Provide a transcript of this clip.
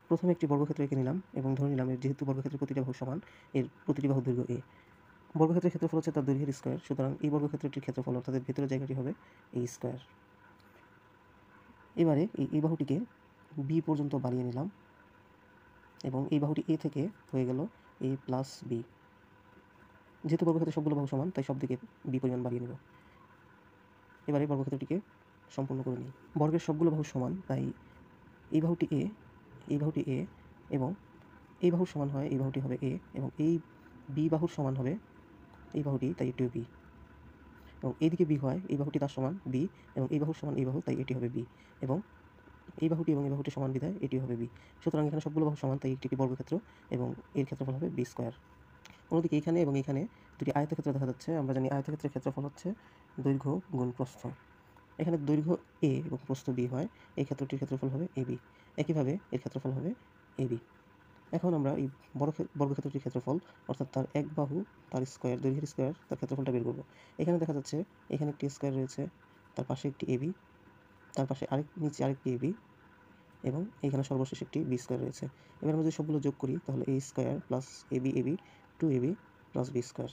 প্রথমে একটি বর্গক্ষেত্র এঁকে নিলাম এবং ধরে নিলাম যেহেতু বর্গক্ষেত্রের প্রতিটা বাহু সমান, এর প্রতিটি বাহুর দৈর্ঘ্য a। বর্গক্ষেত্রের ক্ষেত্রফল হচ্ছে তার দৈর্ঘ্যের স্কয়ার, সুতরাং এই বর্গক্ষেত্রটির ক্ষেত্রফল অর্থাৎ এর ভেতরের জায়গাটি হবে a স্কয়ার। এবারে এই বাহুটিকে b পর্যন্ত বাড়িয়ে নিলাম এবং এই বাহুটি a থেকে হয়ে গেল a প্লাস b। যেহেতু বর্গক্ষেত্রের সবগুলো বাহু সমান, তাই সব দিকে b পরিমাণ বাড়িয়ে নেব। এবারে বর্গক্ষেত্রটিকে সম্পূর্ণ করে নিই। বর্গের সবগুলো বাহু সমান, তাই এই বাহুটি a, এই বাহুটি a এবং এই বাহুর সমান হয় এই বাহুটি হবে a এবং এই b বাহুর সমান হবে এই বাহুটি, তাই এটিও b। এবং এইদিকে b হয় এই বাহুটি তার সমান b এবং এই বাহুর সমান এই বাহু, তাই এটি হবে b এবং এই বাহুটি এবং এই বাহুটি সমান বিধায় এটিও হবে b। সুতরাং এখানে সবগুলো বাহু সমান, তাই একটি একটি বর্গক্ষেত্র এবং এর ক্ষেত্রফল হবে b স্কয়ার। অন্যদিকে এখানে এবং এখানে দুটি আয়তক্ষেত্র দেখা যাচ্ছে। আমরা জানি আয়তক্ষেত্রের ক্ষেত্রফল হচ্ছে দৈর্ঘ্য গুণ প্রস্থ। এখানে দৈর্ঘ্য a এবং প্রস্থ b হয়, এই ক্ষেত্রটির ক্ষেত্রফল হবে ab। একইভাবে এর ক্ষেত্রফল হবে ab। এখন আমরা এই বর্গক্ষেত্রটির ক্ষেত্রফল অর্থাৎ তার এক বাহু তার স্কয়ার, দৈর্ঘ্যের স্কয়ার, তার ক্ষেত্রফলটা বের করব। এখানে দেখা যাচ্ছে এখানে একটি স্কয়ার রয়েছে, তার পাশে একটি ab, তার পাশে নিচে আরেকটি ab এবং এখানে সর্বশেষ একটি b স্কয়ার রয়েছে। এবার আমরা যদি সবগুলো যোগ করি তাহলে a square plus ab 2ab plus b square.